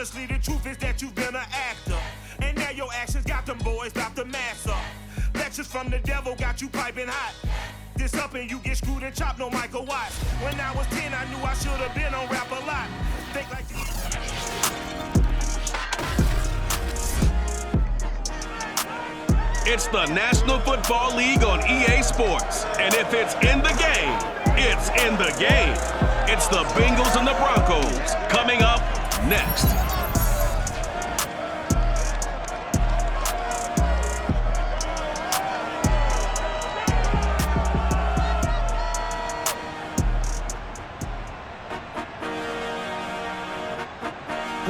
Honestly, the truth is that you've been an actor. And now your actions got them boys about to mass up. Lectures from the devil got you piping hot. This up and you get screwed and chopped, no Michael Watts. When I was 10, I knew I should have been on rap a lot. Think like you. It's the National Football League on EA Sports. And if it's in the game, it's in the game. It's the Bengals and the Broncos coming up next.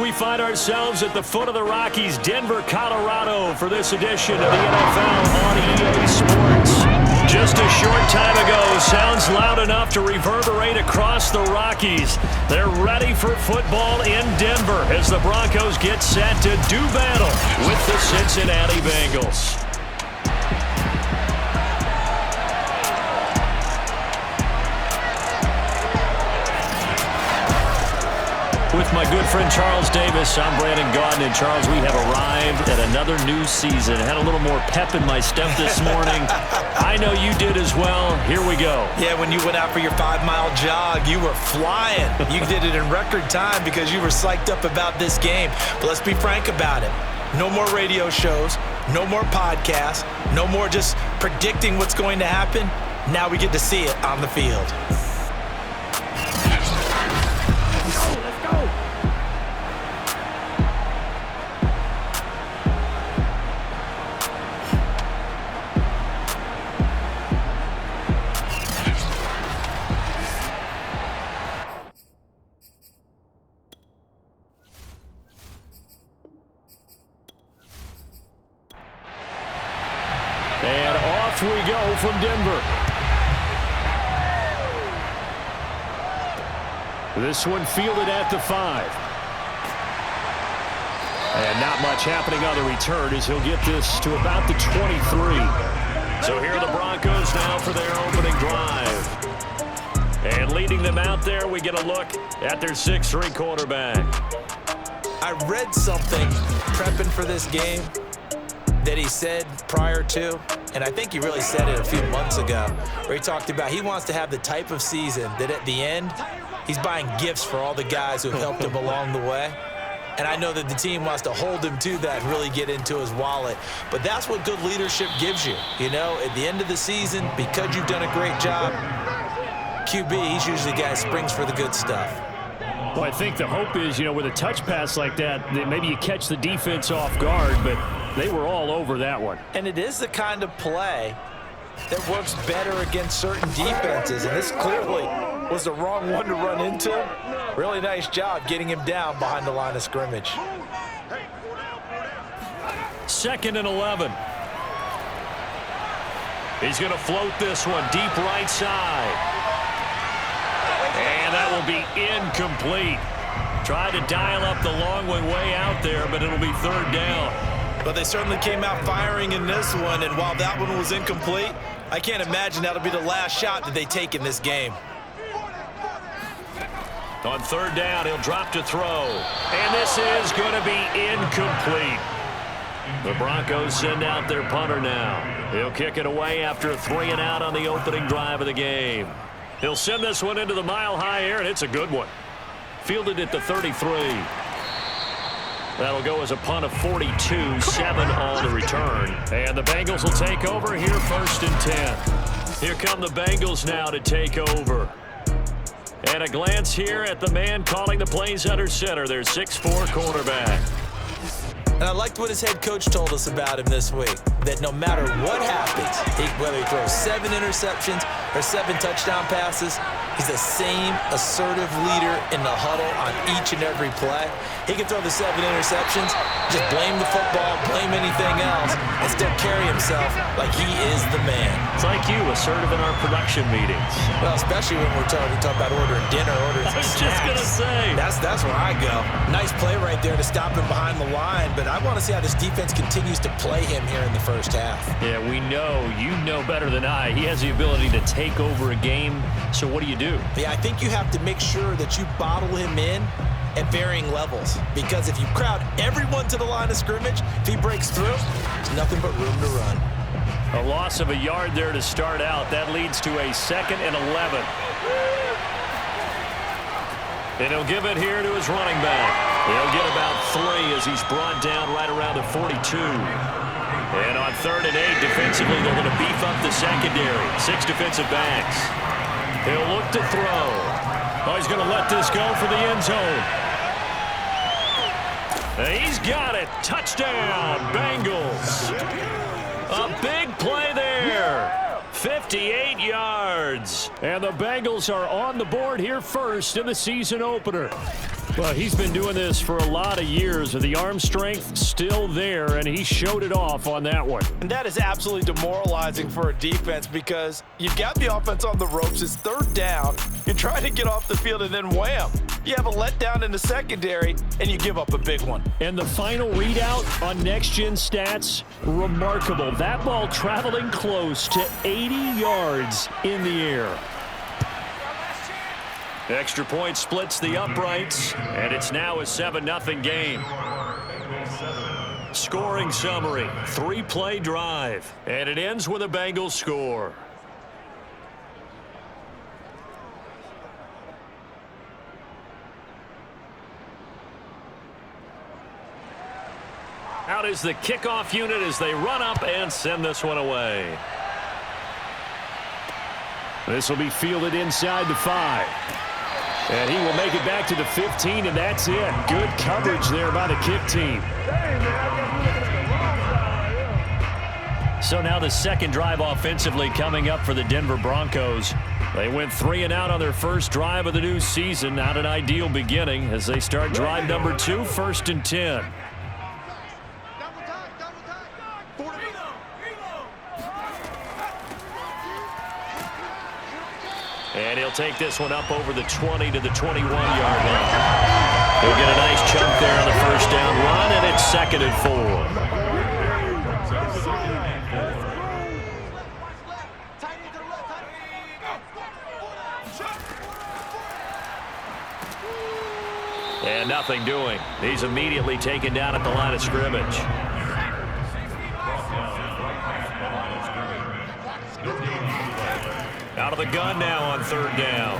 We find ourselves at the foot of the Rockies, Denver, Colorado, for this edition of the NFL on EA Sports. Just a short time ago, sounds loud enough to reverberate across the Rockies. They're ready for football in Denver as the Broncos get set to do battle with the Cincinnati Bengals. With my good friend Charles Davis, I'm Brandon Gaudin. And Charles, we have arrived at another new season. Had a little more pep in my step this morning. I know you did as well. Here we go. Yeah, when you went out for your 5-mile jog, you were flying. You did it in record time because you were psyched up about this game. But let's be frank about it. No more radio shows, no more podcasts, no more just predicting what's going to happen. Now we get to see it on the field. And off we go from Denver. This one fielded at the 5. And not much happening on the return as he'll get this to about the 23. So here are the Broncos now for their opening drive. And leading them out there, we get a look at their 6'3" quarterback. I read something prepping for this game that he said prior to, and I think he really said it a few months ago, where he talked about he wants to have the type of season that at the end, he's buying gifts for all the guys who have helped him along the way. And I know that the team wants to hold him to that and really get into his wallet. But that's what good leadership gives you. You know, at the end of the season, because you've done a great job, QB, he's usually the guy who springs for the good stuff. Well, I think the hope is, you know, with a touch pass like that maybe you catch the defense off guard, but they were all over that one. And it is the kind of play that works better against certain defenses, and this clearly was the wrong one to run into. Really nice job getting him down behind the line of scrimmage. 2nd and 11. He's going to float this one deep right side. And that will be incomplete. Tried to dial up the long one way out there, but it'll be 3rd down. But they certainly came out firing in this one, and while that one was incomplete, I can't imagine that'll be the last shot that they take in this game. On 3rd down, he'll drop to throw. And this is going to be incomplete. The Broncos send out their punter now. He'll kick it away after a 3-and-out on the opening drive of the game. He'll send this one into the mile-high air, and it's a good one. Fielded at the 33. That'll go as a punt of 42, 7 on the return. And the Bengals will take over here 1st and 10. Here come the Bengals now to take over. And a glance here at the man calling the plays under center, their 6'4" quarterback. And I liked what his head coach told us about him this week, that no matter what happens, whether he throws 7 interceptions or 7 touchdown passes, he's the same assertive leader in the huddle on each and every play. He can throw the 7 interceptions, just blame the football, blame anything else, and still carry himself like he is the man. It's like you, assertive in our production meetings. Well, especially when we're talking about ordering dinner, ordering some snacks. I was just going to say. That's where I go. Nice play right there to stop him behind the line, but I want to see how this defense continues to play him here in the first half. Yeah, we know. You know better than I. He has the ability to take over a game, so what do you do? Yeah, I think you have to make sure that you bottle him in at varying levels. Because if you crowd everyone to the line of scrimmage, if he breaks through, there's nothing but room to run. A loss of a yard there to start out. That leads to a 2nd and 11. And he'll give it here to his running back. He'll get about 3 as he's brought down right around the 42. And on 3rd and 8, defensively, they're going to beef up the secondary. 6 defensive backs. He'll look to throw. Oh, he's going to let this go for the end zone. He's got it. Touchdown, Bengals. A big play there. 58 yards. And the Bengals are on the board here first in the season opener. Well, he's been doing this for a lot of years, with the arm strength still there, and he showed it off on that one. And that is absolutely demoralizing for a defense because you've got the offense on the ropes. It's 3rd down. You're trying to get off the field, and then wham, you have a letdown in the secondary, and you give up a big one. And the final readout on next-gen stats, remarkable. That ball traveling close to 80 yards in the air. Extra point splits the uprights, and it's now a 7-0 game. Scoring summary, 3-play drive, and it ends with a Bengals score. Out is the kickoff unit as they run up and send this one away. This will be fielded inside the 5. And he will make it back to the 15, and that's it. Good coverage there by the kick team. So now the second drive offensively coming up for the Denver Broncos. They went 3 and out on their first drive of the new season. Not an ideal beginning as they start drive number 2, 1st and 10. And he'll take this one up over the 20 to the 21-yard line. He'll get a nice chunk there on the first down run, and it's 2nd and 4. And nothing doing. He's immediately taken down at the line of scrimmage. Out of the gun now on 3rd down.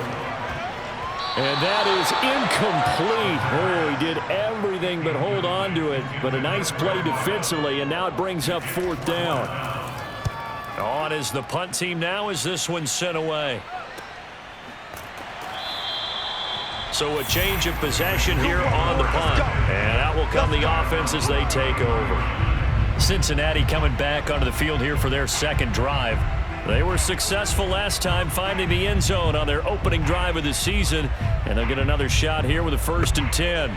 And that is incomplete. Oh, he did everything but hold on to it. But a nice play defensively, and now it brings up 4th down. On is the punt team now as this one's sent away. So a change of possession here on the punt. And out will come the offense as they take over. Cincinnati coming back onto the field here for their second drive. They were successful last time finding the end zone on their opening drive of the season, and they'll get another shot here with a 1st and 10.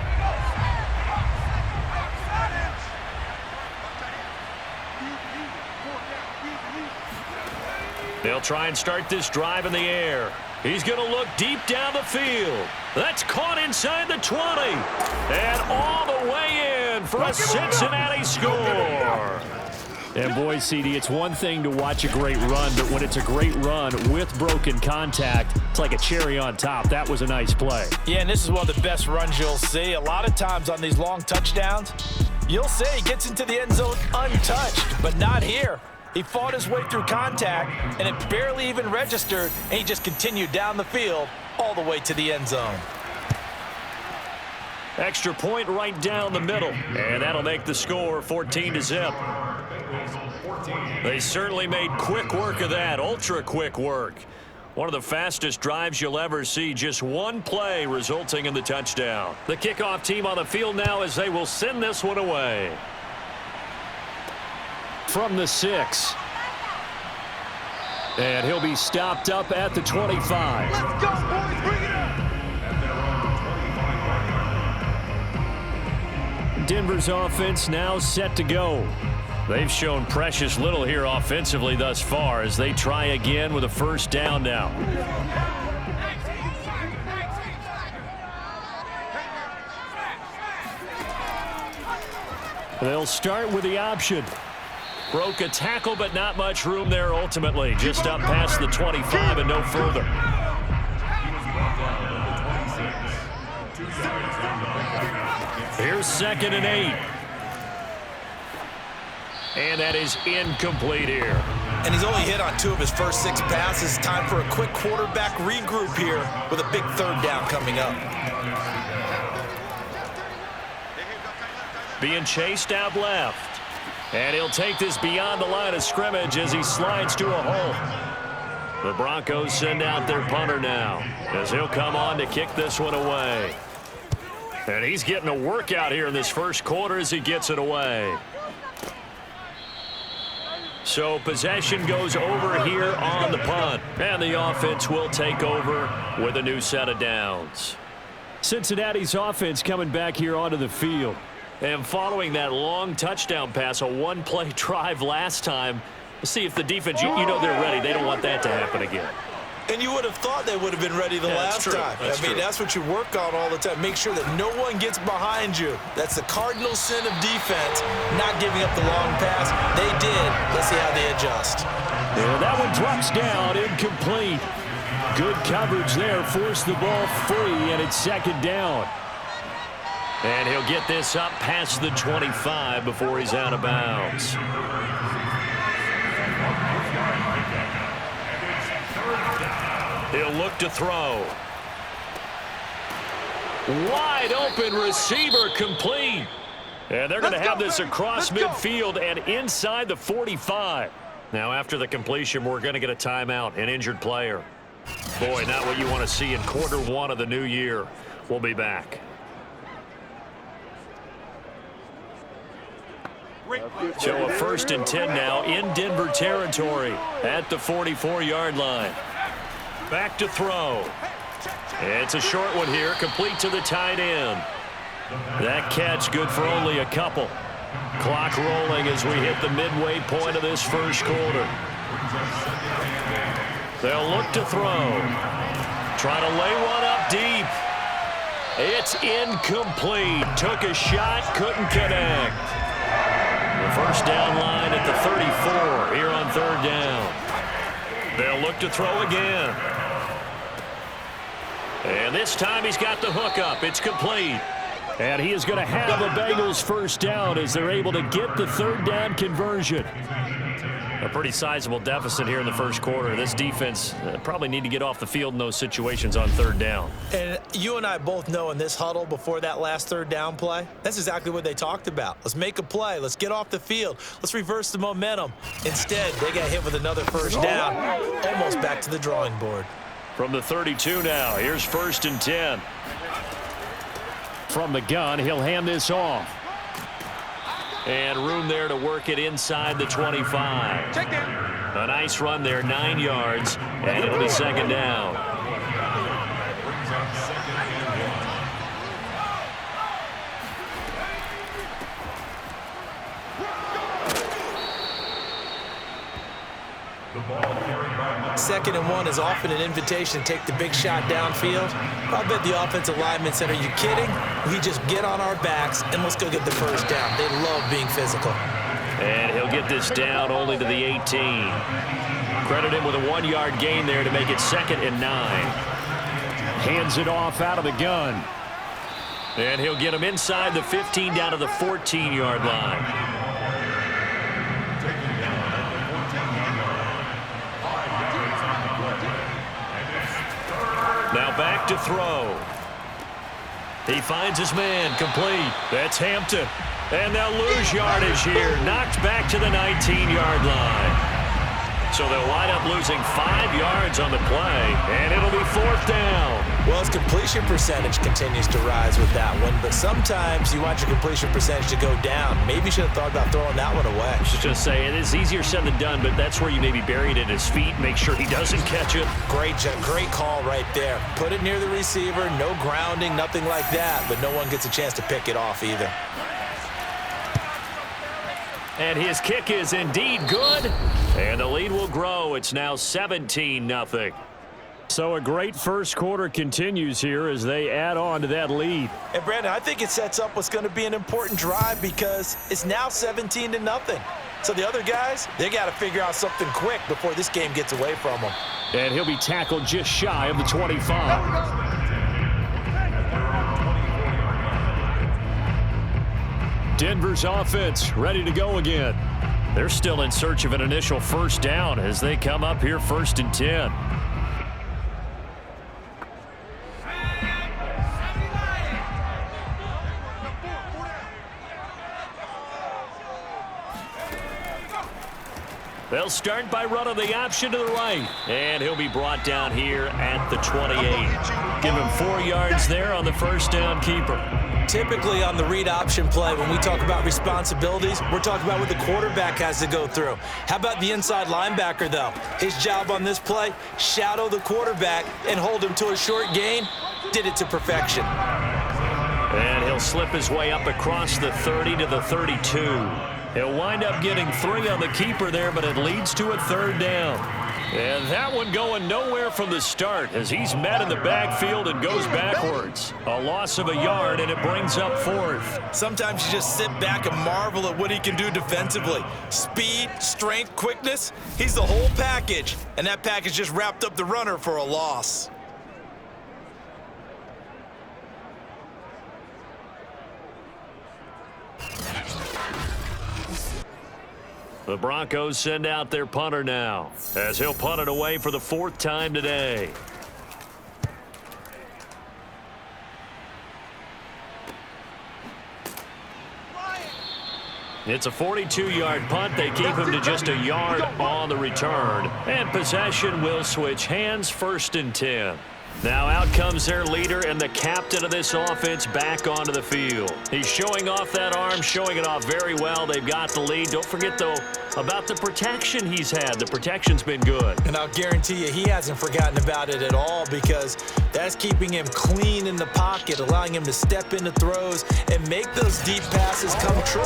They'll try and start this drive in the air. He's going to look deep down the field. That's caught inside the 20. And all the way in for a Cincinnati score. And boy, CD, it's one thing to watch a great run, but when it's a great run with broken contact, it's like a cherry on top. That was a nice play. Yeah, and this is one of the best runs you'll see. A lot of times on these long touchdowns, you'll say he gets into the end zone untouched, but not here. He fought his way through contact, and it barely even registered, and he just continued down the field all the way to the end zone. Extra point right down the middle, and that'll make the score 14-0. They certainly made quick work of that, ultra-quick work. One of the fastest drives you'll ever see, just one play resulting in the touchdown. The kickoff team on the field now as they will send this one away. From the 6. And he'll be stopped up at the 25. Let's go, boys. Bring it up. Denver's offense now set to go. They've shown precious little here offensively thus far as they try again with a 1st down now. They'll start with the option. Broke a tackle, but not much room there ultimately. Just up past the 25 and no further. Here's 2nd and 8. And that is incomplete here. And he's only hit on 2 of his first 6 passes. Time for a quick quarterback regroup here with a big 3rd down coming up. Being chased out left. And he'll take this beyond the line of scrimmage as he slides to a hole. The Broncos send out their punter now as he'll come on to kick this one away. And he's getting a workout here in this first quarter as he gets it away. So possession goes over here on the punt. And the offense will take over with a new set of downs. Cincinnati's offense coming back here onto the field. And following that long touchdown pass, a 1-play drive last time, let's see if the defense, you know they're ready. They don't want that to happen again. And you would have thought they would have been ready the last time. I mean, that's what you work on all the time. Make sure that no one gets behind you. That's the cardinal sin of defense, not giving up the long pass. They did. Let's see how they adjust. Yeah, that one drops down, incomplete. Good coverage there, forced the ball free, and it's 2nd down. And he'll get this up past the 25 before he's out of bounds. He'll look to throw. Wide open receiver complete. And they're going to have this across midfield and inside the 45. Now after the completion, we're going to get a timeout, an injured player. Boy, not what you want to see in quarter 1 of the new year. We'll be back. So a 1st and 10 now in Denver territory at the 44-yard line. Back to throw. It's a short one here, complete to the tight end. That catch good for only a couple. Clock rolling as we hit the midway point of this first quarter. They'll look to throw. Try to lay one up deep. It's incomplete. Took a shot, couldn't connect. The first down line at the 34 here on 3rd down. They'll look to throw again. And this time he's got the hook up. It's complete. And he is going to have a Bengals first down as they're able to get the 3rd down conversion. A pretty sizable deficit here in the first quarter. This defense probably need to get off the field in those situations on 3rd down. And you and I both know in this huddle before that last 3rd down play, that's exactly what they talked about. Let's make a play. Let's get off the field. Let's reverse the momentum. Instead, they got hit with another first down, almost back to the drawing board. From the 32 now, here's 1st and 10. From the gun, he'll hand this off. And room there to work it inside the 25. Check down. A nice run there, 9 yards, and it'll be 2nd down. Second and 1 is often an invitation to take the big shot downfield. I'll bet the offensive lineman said, are you kidding? We just get on our backs and let's go get the first down. They love being physical. And he'll get this down only to the 18. Credit him with a 1-yard gain there to make it 2nd and 9. Hands it off out of the gun. And he'll get him inside the 15 down to the 14-yard line. Now back to throw. He finds his man, complete. That's Hampton. And they'll lose yardage here. Knocked back to the 19-yard line. So they'll wind up losing 5 yards on the play, and it'll be 4th down. Well, his completion percentage continues to rise with that one, but sometimes you want your completion percentage to go down. Maybe you should have thought about throwing that one away. I was just say, it is easier said than done, but that's where you maybe bury it at his feet, make sure he doesn't catch it. Great call right there. Put it near the receiver, no grounding, nothing like that, but no one gets a chance to pick it off either. And his kick is indeed good. And the lead will grow. It's now 17-0. So a great first quarter continues here as they add on to that lead. And Brandon, I think it sets up what's going to be an important drive because it's now 17-0. So the other guys, they got to figure out something quick before this game gets away from them. And he'll be tackled just shy of the 25. Denver's offense ready to go again. They're still in search of an initial first down as they come up here 1st and 10. They'll start by running the option to the right. And he'll be brought down here at the 28. Give him 4 yards there on the first down keeper. Typically on the read option play, when we talk about responsibilities, we're talking about what the quarterback has to go through. How about the inside linebacker, though? His job on this play, shadow the quarterback and hold him to a short gain. Did it to perfection. And he'll slip his way up across the 30 to the 32. He'll wind up getting 3 on the keeper there, but it leads to a 3rd down. And that one going nowhere from the start as he's met in the backfield and goes backwards. A loss of a yard, and it brings up 4th. Sometimes you just sit back and marvel at what he can do defensively. Speed, strength, quickness, he's the whole package. And that package just wrapped up the runner for a loss. The Broncos send out their punter now as he'll punt it away for the 4th time today. It's a 42-yard punt. They keep him to just a yard on the return. And possession will switch hands, 1st and 10. Now out comes their leader and the captain of this offense back onto the field. He's showing off that arm, showing it off very well. They've got the lead. Don't forget, though, about the protection he's had. The protection's been good. And I'll guarantee you he hasn't forgotten about it at all because that's keeping him clean in the pocket, allowing him to step into throws and make those deep passes come true.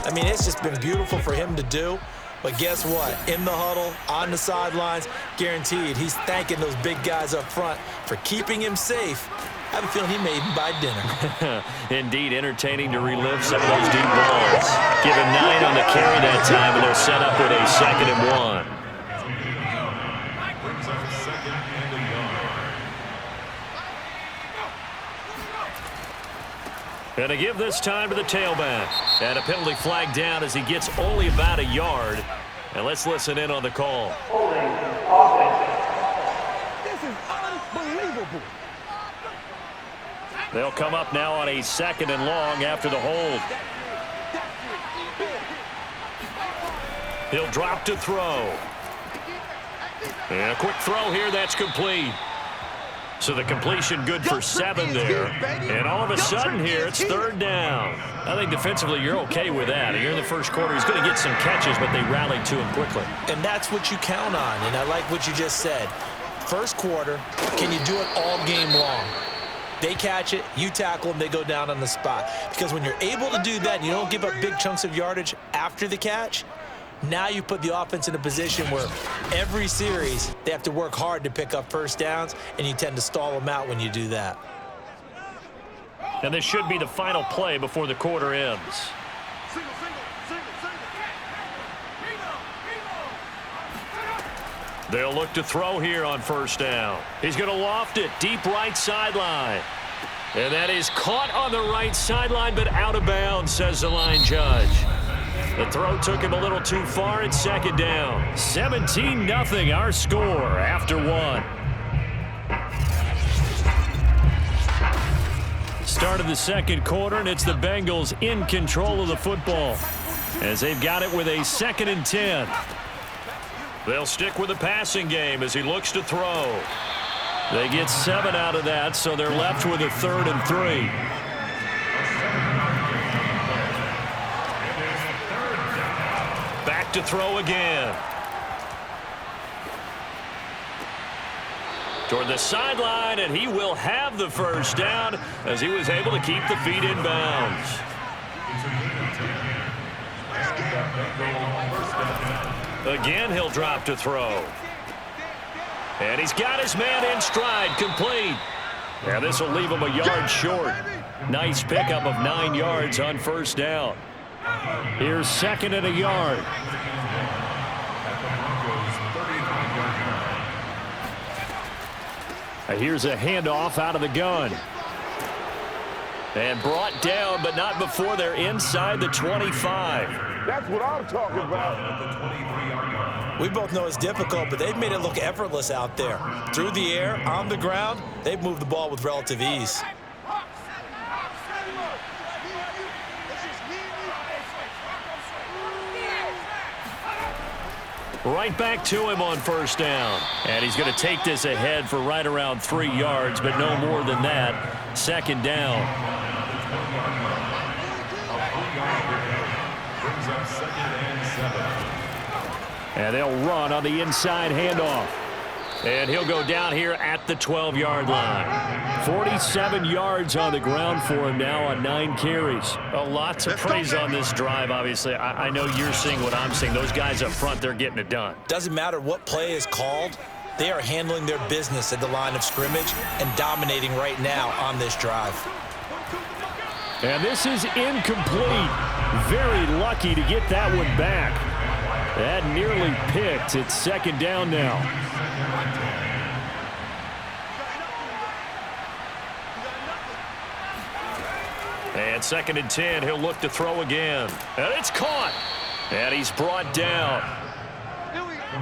I mean, it's just been beautiful for him to do. But guess what? In the huddle, on the sidelines, guaranteed he's thanking those big guys up front for keeping him safe. I have a feeling he may even buy dinner. Indeed, entertaining to relive some of those deep balls. Give him 9 on the carry that time, and they'll set up with a 2nd and 1. And to give this time to the tailback. And a penalty flag down as he gets only about a yard. And let's listen in on the call. This is unbelievable. They'll come up now on a 2nd and long after the hold. He'll drop to throw. And a quick throw here, that's complete. So the completion good for 7 there. And all of a sudden here, it's 3rd down. I think defensively you're okay with that. Here in the first quarter, he's going to get some catches, but they rallied to him quickly. And that's what you count on, and I like what you just said. First quarter, can you do it all game long? They catch it, you tackle them, they go down on the spot. Because when you're able to do that and you don't give up big chunks of yardage after the catch, now you put the offense in a position where every series they have to work hard to pick up first downs, and you tend to stall them out when you do that. And this should be the final play before the quarter ends. They'll look to throw here on 1st down. He's going to loft it deep right sideline. And that is caught on the right sideline, but out of bounds, says the line judge. The throw took him a little too far. It's 2nd down. 17-0 our score after 1. Start of the 2nd quarter, and it's the Bengals in control of the football as they've got it with a 2nd and 10. They'll stick with the passing game as he looks to throw. They get 7 out of that, so they're left with a 3rd and 3. Back to throw again. Toward the sideline, and he will have the first down as he was able to keep the feet in bounds. Again, he'll drop to throw. And he's got his man in stride, complete. And this will leave him a yard short. Nice pickup of 9 yards on 1st down. Here's 2nd and a yard. Here's a handoff out of the gun. And brought down, but not before they're inside the 25. That's what I'm talking about. We both know it's difficult, but they've made it look effortless out there. Through the air, on the ground, they've moved the ball with relative ease. Right back to him on first down. And he's going to take this ahead for right around 3 yards, but no more than that. Second down. And they'll run on the inside handoff. And he'll go down here at the 12-yard line. 47 yards on the ground for him now on 9 carries. A lot to praise on this drive, obviously. I know you're seeing what I'm seeing. Those guys up front, they're getting it done. Doesn't matter what play is called. They are handling their business at the line of scrimmage and dominating right now on this drive. And this is incomplete. Very lucky to get that one back. That nearly picked. It's second down now. And second and 10, he'll look to throw again. And it's caught. And he's brought down.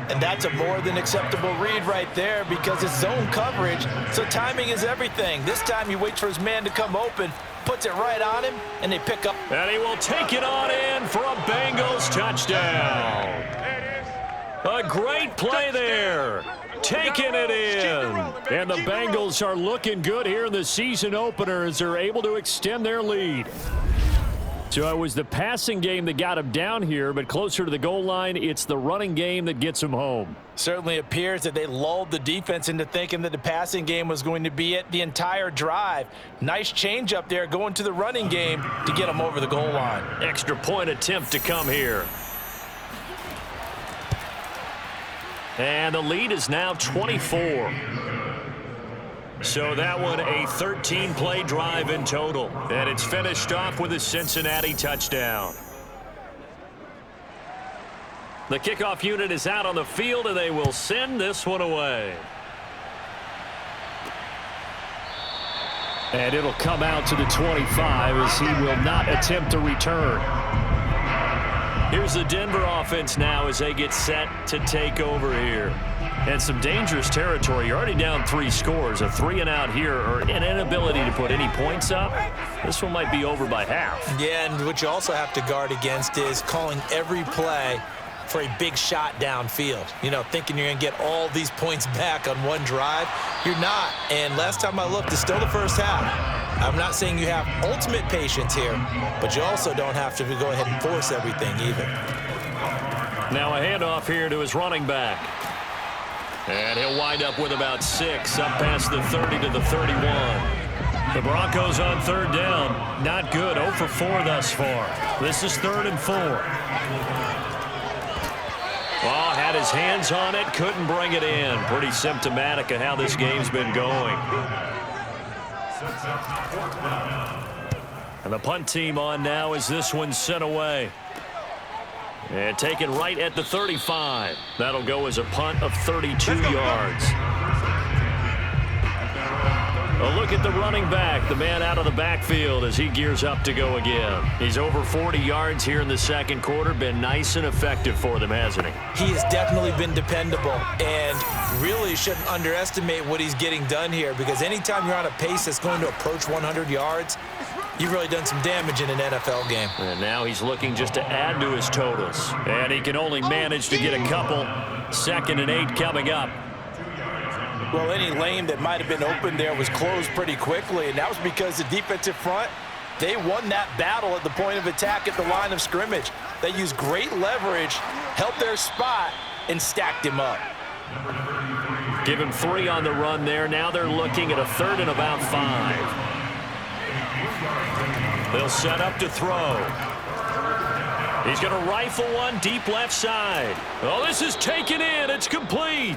And that's a more than acceptable read right there because it's zone coverage, so timing is everything. This time he waits for his man to come open, puts it right on him, and they pick up. And he will take it on in for a Bengals touchdown. A great play there. Taking it in. And the Bengals are looking good here in the season opener as they're able to extend their lead. So it was the passing game that got him down here, but closer to the goal line, it's the running game that gets him home. Certainly appears that they lulled the defense into thinking that the passing game was going to be it the entire drive. Nice change up there going to the running game to get them over the goal line. Extra point attempt to come here. And the lead is now 24. So that one a 13-play drive in total. And it's finished off with a Cincinnati touchdown. The kickoff unit is out on the field, and they will send this one away. And it'll come out to the 25 as he will not attempt to return. Here's the Denver offense now as they get set to take over here. And some dangerous territory. You're already down 3 scores. A 3-and-out here or an inability to put any points up. This one might be over by half. Yeah, and what you also have to guard against is calling every play for a big shot downfield. You know, thinking you're going to get all these points back on one drive. You're not. And last time I looked, it's still the first half. I'm not saying you have ultimate patience here, but you also don't have to go ahead and force everything either. Now a handoff here to his running back. And he'll wind up with about 6 up past the 30 to the 31. The Broncos on third down. Not good. 0 for 4 thus far. This is 3rd and 4. Well, had his hands on it, couldn't bring it in. Pretty symptomatic of how this game's been going. And the punt team on now as this one's sent away. And taken right at the 35. That'll go as a punt of 32 yards. A look at the running back, the man out of the backfield as he gears up to go again. He's over 40 yards here in the second quarter. Been nice and effective for them, hasn't he? He has definitely been dependable and really shouldn't underestimate what he's getting done here because anytime you're on a pace that's going to approach 100 yards, you've really done some damage in an NFL game. And now he's looking just to add to his totals. And he can only manage to get a couple. 2nd and 8 coming up. Well, any lane that might have been open there was closed pretty quickly, and that was because the defensive front, they won that battle at the point of attack at the line of scrimmage. They used great leverage, held their spot, and stacked him up. Give him 3 on the run there. Now they're looking at a 3rd and about 5. They'll set up to throw. He's going to rifle one deep left side. Oh, this is taken in. It's complete.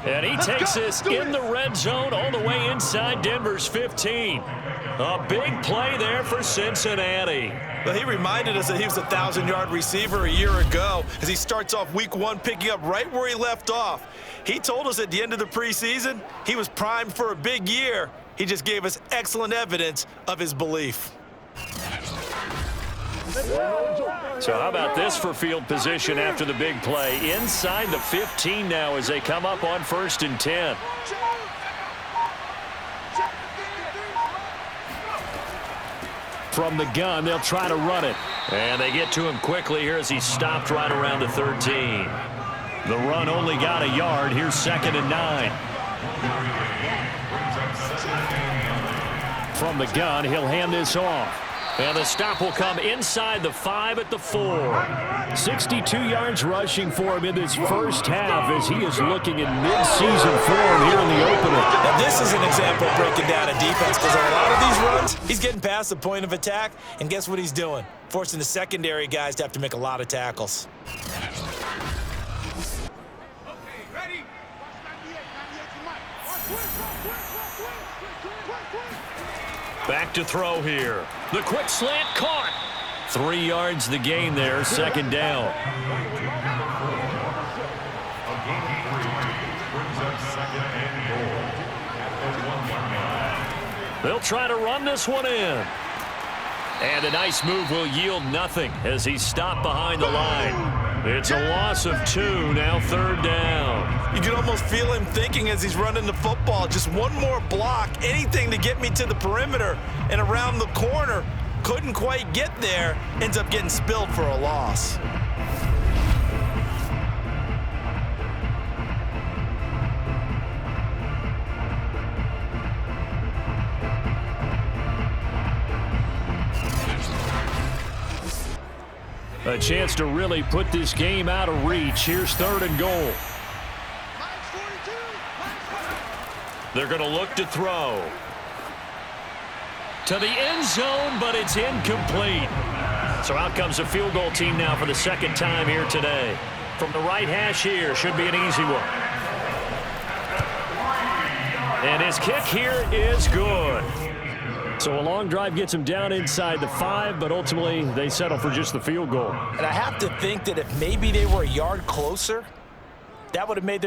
And he takes this in the red zone all the way inside Denver's 15. A big play there for Cincinnati. Well, he reminded us that he was a 1,000-yard receiver a year ago as he starts off week 1 picking up right where he left off. He told us at the end of the preseason he was primed for a big year, He just gave us excellent evidence of his belief. So how about this for field position after the big play? Inside the 15 now as they come up on 1st and 10. From the gun, they'll try to run it. And they get to him quickly here as he stopped right around the 13. The run only got a yard. Here's 2nd and 9. From the gun, he'll hand this off. And the stop will come inside the 5 at the 4. 62 yards rushing for him in this first half as he is looking in mid-season form here in the opener. Now this is an example of breaking down a defense because on a lot of these runs, he's getting past the point of attack, and guess what he's doing? Forcing the secondary guys to have to make a lot of tackles. Back to throw here. The quick slant caught. 3 yards the gain there, 2nd down. They'll try to run this one in. And a nice move will yield nothing as he's stopped behind the line. It's a loss of 2, now 3rd down. You can almost feel him thinking as he's running the football. Just one more block, anything to get me to the perimeter and around the corner. Couldn't quite get there, ends up getting spilled for a loss. A chance to really put this game out of reach. Here's 3rd and goal. They're going to look to throw. To the end zone, but it's incomplete. So out comes a field goal team now for the 2nd time here today. From the right hash here, should be an easy one. And his kick here is good. So a long drive gets him down inside the 5, but ultimately they settle for just the field goal. And I have to think that if maybe they were a yard closer, that would have made their